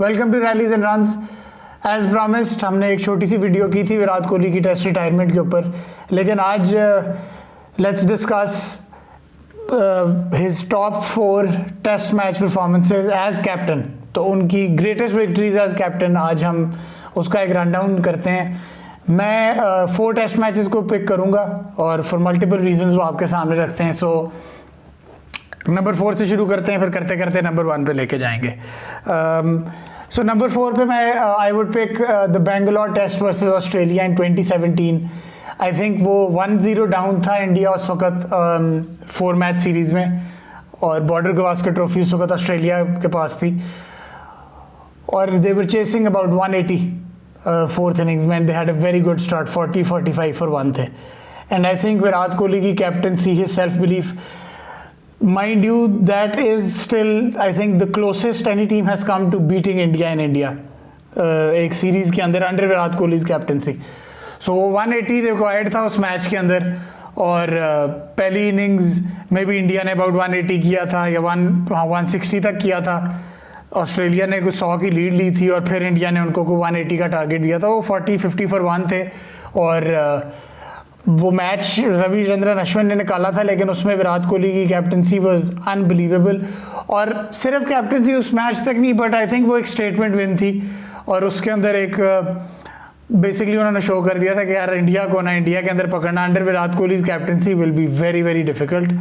Welcome to rallies and runs. As promised हमने एक छोटी सी वीडियो की थी विराट कोहली की टेस्ट रिटायरमेंट के ऊपर, लेकिन आज let's discuss his top 4 test match performances as captain. तो उनकी ग्रेटेस्ट विक्ट्रीज एज कैप्टन आज हम उसका एक रन डाउन करते हैं। मैं 4 टेस्ट मैचेस को पिक करूंगा और फॉर मल्टीपल रीजंस वो आपके सामने रखते हैं। सो नंबर 4 से शुरू करते हैं, फिर करते करते नंबर 1 पे लेके जाएंगे। सो नंबर 4 पे मैं I would pick the Bangalore test versus Australia in 2017। I think वो 1-0 डाउन था इंडिया उस वक्त 4 मैच सीरीज में, और बॉर्डर गवास्कर ट्रॉफी उस वक्त ऑस्ट्रेलिया के पास थी, और they were chasing about 180 fourth innings में। They had a very good start, 40-45 for 1 थे। And I think Virat Kohli की captaincy, his self belief, mind you, that is still I think the closest any team has come to beating India in India एक series के अंदर under Virat Kohli captaincy. सो वो 180 required था उस match के अंदर, और पहली इनिंग्स में भी इंडिया ने अबाउट 180 किया था या 160 तक किया था। ऑस्ट्रेलिया ने कुछ 100 की लीड ली थी और फिर इंडिया ने उनको को 180 का टारगेट दिया था। वो 40-50 फॉर 1 थे, और वो मैच रविचंद्रन अश्विन ने निकाला था, लेकिन उसमें विराट कोहली की कैप्टनसी वाज अनबिलीवेबल। और सिर्फ कैप्टनसी उस मैच तक नहीं, बट आई थिंक वो एक स्टेटमेंट विन थी, और उसके अंदर एक बेसिकली उन्होंने शो कर दिया था कि यार इंडिया को ना इंडिया के अंदर पकड़ना under Virat Kohli captaincy will be very very difficult.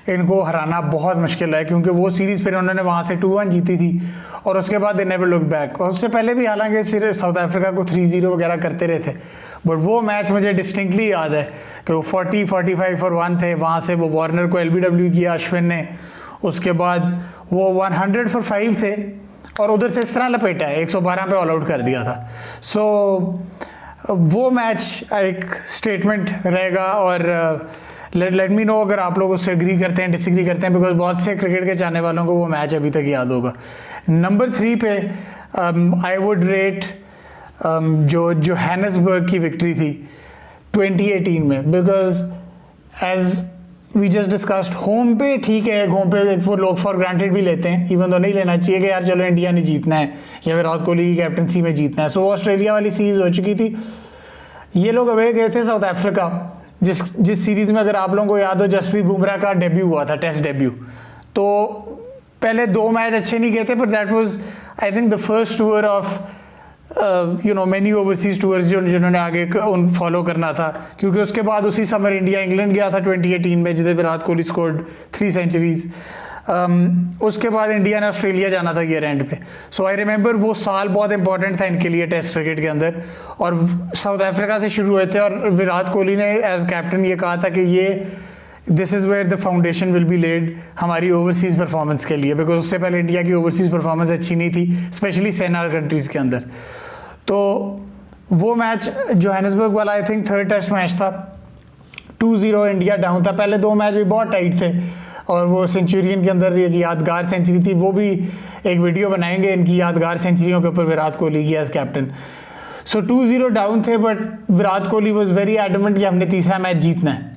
इनको हराना बहुत मुश्किल है, क्योंकि वो सीरीज़ फिर उन्होंने वहाँ से 2-1 जीती थी, और उसके बाद दे नेवर लुक बैक। और उससे पहले भी हालांकि सिर्फ साउथ अफ्रीका को 3-0 वगैरह करते रहे थे, बट वो मैच मुझे डिस्टिंक्टली याद है कि वो 40-45 फॉर 1 थे। वहाँ से वो वार्नर को LBW किया अश्विन ने, उसके बाद वो 100 फॉर 5 थे, और उधर से इस तरह लपेटा है 112 पे ऑल आउट कर दिया था। सो वो मैच एक स्टेटमेंट रहेगा, और लेट मी नो अगर आप लोग उससे एग्री करते हैं, डिसएग्री करते हैं, बिकॉज बहुत से क्रिकेट के चाहने वालों को वो मैच अभी तक याद होगा। नंबर 3 पे आई वुड रेट जो जोहानिसबर्ग की विक्ट्री थी 2018 में, because as we just discussed, home पे ठीक है, होम पे वो लोग फॉर ग्रांटेड भी लेते हैं, इवन तो नहीं लेना चाहिए कि यार चलो इंडिया ने जीतना है या विराट कोहली की कैप्टनसी में जीतना है। सो ऑस्ट्रेलिया वाली सीरीज हो चुकी थी, ये लोग अवे गए थे साउथ अफ्रीका, जिस सीरीज में अगर आप लोगों को याद हो जसप्रीत बुमराह का डेब्यू हुआ था, टेस्ट डेब्यू। तो पहले 2 मैच अच्छे नहीं गए थे, but that was I think the first tour of many overseas tours जिन्होंने आगे फॉलो करना था, क्योंकि उसके बाद उसी समर इंडिया इंग्लैंड गया था 2018 में, जिसमें विराट कोहली स्कोर्ड 3 सेंचुरीज। उसके बाद इंडिया ने ऑस्ट्रेलिया जाना था ईयर एंड पे। सो आई रिमेंबर वो साल बहुत इंपॉर्टेंट था इनके लिए टेस्ट क्रिकेट के अंदर, और साउथ अफ्रीका से शुरू हुए थे, और विराट कोहली ने एज कैप्टन ये कहा था कि ये this is where the foundation will be laid हमारी ओवरसीज़ परफॉर्मेंस के लिए, बिकॉज उससे पहले इंडिया की ओवरसीज़ परफॉर्मेंस अच्छी नहीं थी, स्पेशली सेना कंट्रीज़ के अंदर। तो वो मैच जोहानिसबर्ग वाला I think 3rd test match था, 2-0 इंडिया डाउन था। पहले 2 मैच भी बहुत टाइट थे, और वो सेंचुरियन के अंदर एक यादगार सेंचुरी थी, वो भी एक वीडियो बनाएंगे इनकी यादगार सेंचुरियों के ऊपर विराट कोहली की एज कैप्टन। सो 2-0 डाउन थे, but Virat Kohli was very adamant कि हमने तीसरा मैच जीतना है।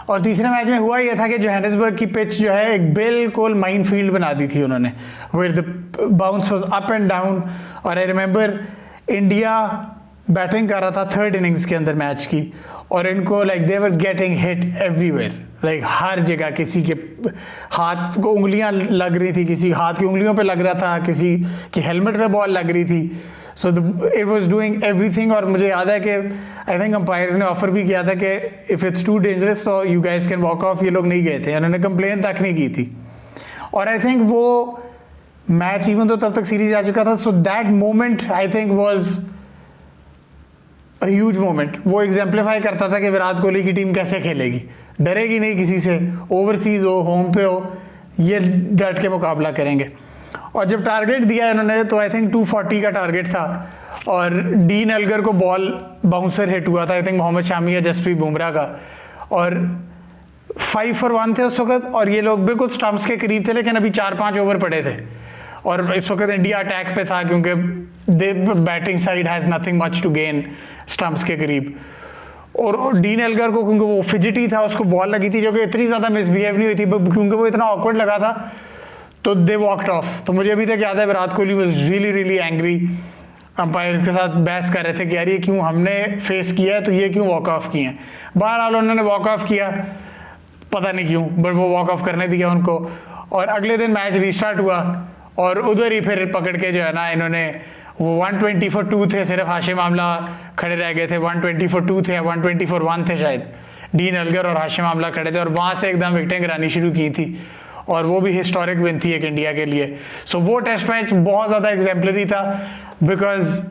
और तीसरे मैच में हुआ यह था कि जोहानिसबर्ग की पिच जो है एक बिल्कुल माइन फील्ड बना दी थी उन्होंने, where the bounce was up and down. और आई रिमेंबर इंडिया बैटिंग कर रहा था 3rd इनिंग्स के अंदर मैच की, और इनको like they were getting hit everywhere, like हर जगह किसी के हाथ को उंगलियां लग रही थी, किसी हाथ की उंगलियों पे लग रहा था, किसी की हेलमेट पे बॉल लग रही थी। So it was doing everything. और मुझे याद है कि आई थिंक अंपायर्स ने ऑफर भी किया था कि इफ़ इट्स टू डेंजरस तो you guys can walk of. ये लोग नहीं गए थे, उन्होंने कंप्लेन तक नहीं की थी। और आई थिंक वो मैच इवन तो तब तक सीरीज आ चुका था, so that moment I think was a huge moment. वो एग्जाम्पलीफाई करता था कि विराट कोहली की टीम कैसे खेलेगी, डरेगी नहीं किसी से, ओवरसीज हो होम पे हो, ये डट के मुकाबला करेंगे। और जब टारगेट दिया इन्होंने तो आई थिंक 240 का टारगेट था, और डीन एल्गर को बॉल बाउंसर हिट हुआ था, आई थिंक मोहम्मद शामी या जसप्रीत बुमराह का, और 5 फॉर 1 थे उस वक्त, और ये लोग बिल्कुल स्टंप्स के करीब थे, लेकिन अभी 4-5 ओवर पड़े थे, और इस वक्त इंडिया अटैक पे था, क्योंकि they batting side has nothing much to gain stumps के करीब। और डीन एल्गर को, क्योंकि वो फिजिटी था, उसको बॉल लगी थी जो कि इतनी ज़्यादा मिसबिहेव नहीं हुई थी, क्योंकि वो इतना ऑकवर्ड लगा था, तो दे वॉकड ऑफ। तो मुझे अभी तक याद है Virat Kohli was really really angry, umpires के साथ बहस कर रहे थे कि यार ये क्यों हमने फेस किया है तो ये क्यों वॉक ऑफ किए हैं। बहरहाल उन्होंने वॉक ऑफ किया, पता नहीं क्यों, बट वो वॉक ऑफ करने दिया उनको। और अगले दिन मैच रिस्टार्ट हुआ और उधर ही फिर पकड़ के जो है ना इन्होंने वो 120 for 2 थे, सिर्फ हाशिम आमला खड़े रह गए थे, 120 for 2 थे, 120 for 1 थे शायद, डीन अलगर और हाशिम आमला खड़े थे और वहाँ से एकदम विकेटें गिरानी शुरू की थी और वो भी हिस्टोरिक विन थी एक इंडिया के लिए। सो वो टेस्ट मैच बहुत ज़्यादा एग्जाम्पलरी था, बिकॉज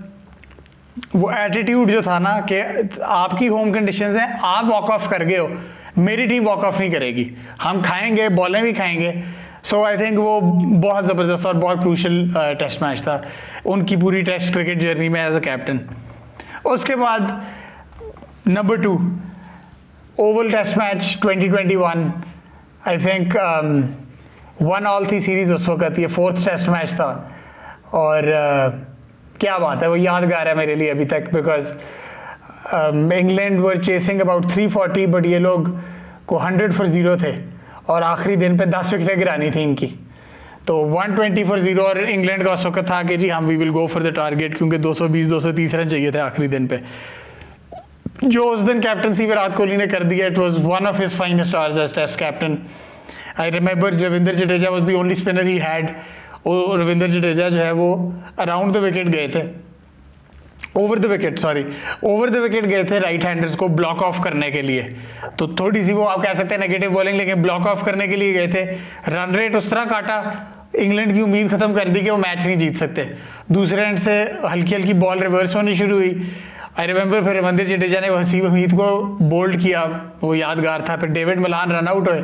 वो एटीट्यूड जो था ना कि आपकी होम कंडीशंस हैं, आप वॉक ऑफ कर गए हो, मेरी टीम वॉक ऑफ नहीं करेगी, हम खाएंगे, बॉलें भी खाएंगे। सो आई थिंक वो बहुत ज़बरदस्त और बहुत क्रूशल टेस्ट मैच था उनकी पूरी टेस्ट क्रिकेट जर्नी में एज अ कैप्टन। उसके बाद number 2 Oval test match 2021, I think 1-1 थी सीरीज उस वक्त, ये 4th टेस्ट मैच था और क्या बात है, वो यादगार है मेरे लिए अभी तक, because England were chasing about 340 but ये लोग को 100 for 0 थे और आखिरी दिन पे 10 विकेटें गिरानी थी इनकी, तो 120 for 0 और इंग्लैंड का उस वक्त था कि जी हम we will go for the target, क्योंकि 220-230 रन चाहिए थे आखिरी दिन पे। जो उस दिन कैप्टनसी विराट कोहली ने कर दिया, it was one of his finest hours as test captain. I remember Ravindra Jadeja was the only spinner ही हैड। रविंद्र जडेजा जो है वो अराउंड द विकेट गए थे, ओवर द विकेट गए थे राइट हैंडर्स को ब्लॉक ऑफ करने के लिए। तो थोड़ी सी वो आप कह सकते हैं नेगेटिव बॉलिंग, लेकिन ब्लॉक ऑफ करने के लिए गए थे। रन रेट उस तरह काटा, इंग्लैंड की उम्मीद खत्म कर दी कि वो मैच नहीं जीत सकते। दूसरे एंड से हल्की हल्की बॉल रिवर्स होनी शुरू हुई। आई रिमेंबर फिर रविंद्र जडेजा ने वसीम हमीद को बोल्ड किया, वो यादगार था। फिर डेविड मलान रन आउट हुए।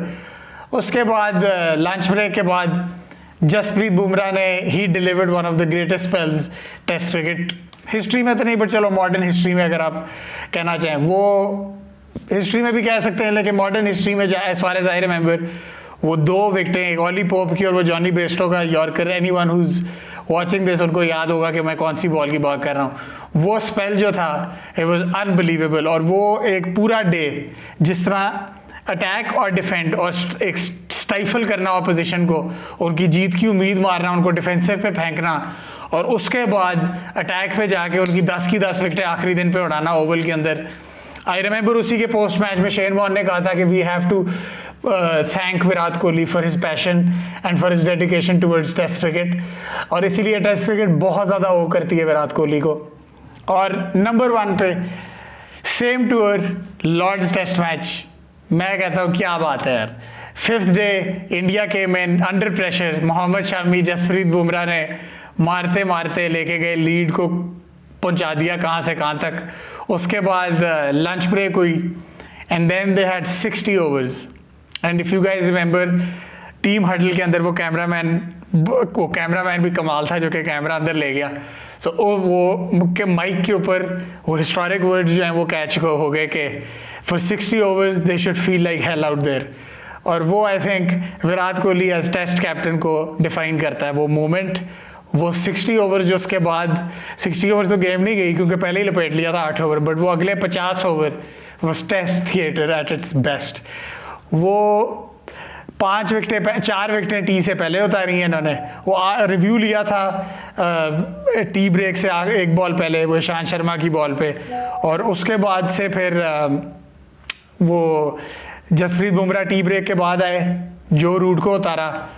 उसके बाद लंच ब्रेक के बाद जसप्रीत बुमराह ने ही delivered one of the greatest spells test cricket history में, तो नहीं बट चलो मॉडर्न हिस्ट्री में अगर आप कहना चाहें, वो हिस्ट्री में भी कह सकते हैं, लेकिन मॉडर्न हिस्ट्री में as far as I remember वो 2 विकेटें, एक ऑली पोप की और वो जॉनी बेस्टो का yorker. Anyone who is watching this उनको याद होगा कि मैं कौन सी बॉल की बात कर रहा हूँ। वो स्पेल जो था इट वाज अनबिलीवेबल, और वो एक पूरा डे जिस तरह अटैक और डिफेंड और एक स्टाइफल करना ऑपोजिशन को, उनकी जीत की उम्मीद मारना, उनको डिफेंसिव पे फेंकना और उसके बाद अटैक पे जाके उनकी 10 की 10 विकेटें आखिरी दिन पे उड़ाना ओवल के अंदर। आई रिमेंबर उसी के पोस्ट मैच में शेन वॉर्न ने कहा था कि we have to thank Virat Kohli for his passion and for his dedication towards test cricket, और इसीलिए टेस्ट क्रिकेट बहुत ज़्यादा वो करती है विराट कोहली को। और नंबर 1 पे same tour Lord's test match, मैं कहता हूँ क्या बात है यार। 5th day India came in under pressure, Mohammed Shami, Jasprit Bumrah ने मारते मारते लेके गए, लीड को पहुंचा दिया कहाँ से कहाँ तक। उसके बाद लंच ब्रेक हुई and then they had 60 overs. And if you guys remember team huddle के अंदर वो कैमरामैन भी कमाल था जो कि कैमरा अंदर ले गया। सो वो के माइक के ऊपर वो हिस्टोरिक वर्ड्स जो हैं वो कैच हो गए कि for 60 overs they should feel like hell out there. और वो I think Virat Kohli as test captain को डिफाइन करता है, वो मोमेंट, वो 60 ओवर्स जो उसके बाद 60 ओवर्स तो गेम नहीं गई क्योंकि पहले ही लपेट लिया था 8 ओवर, बट वो अगले 50 ओवर वो test theatre at its best. वो 4 विकेटें टी से पहले उतारी हैं इन्होंने। वो रिव्यू लिया था टी ब्रेक से एक बॉल पहले वो ईशांत शर्मा की बॉल पे, और उसके बाद से फिर वो जसप्रीत बुमराह टी ब्रेक के बाद आए, जो रूट को उतारा,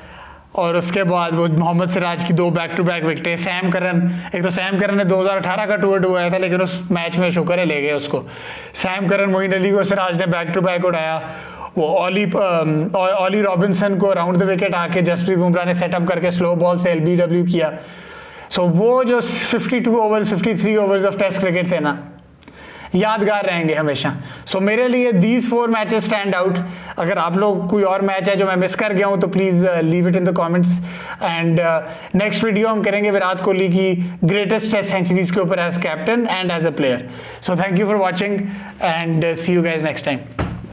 और उसके बाद वो मोहम्मद सिराज की 2 बैक टू बैक विकेटें। सैम करन, एक तो सैम करन ने 2018 का टूर डुबाया था लेकिन उस मैच में शुक्र है ले गए उसको। सैम करन, मोइन अली को सिराज ने बैक टू बैक उड़ाया। वो ऑली रॉबिन्सन को अराउंड द विकेट आके जसप्रीत बुमराह ने सेटअप करके स्लो बॉल से LBW किया। सो वो जो 52 overs 53 overs of test cricket थे ना, यादगार रहेंगे हमेशा। सो मेरे लिए दीज 4 मैचेस स्टैंड आउट। अगर आप लोग कोई और मैच है जो मैं मिस कर गया हूँ तो please leave it in the comments. And next video हम करेंगे विराट कोहली की ग्रेटेस्ट टेस्ट सेंचुरीज के ऊपर as captain and as a player. So thank you for watching and see you guys next time.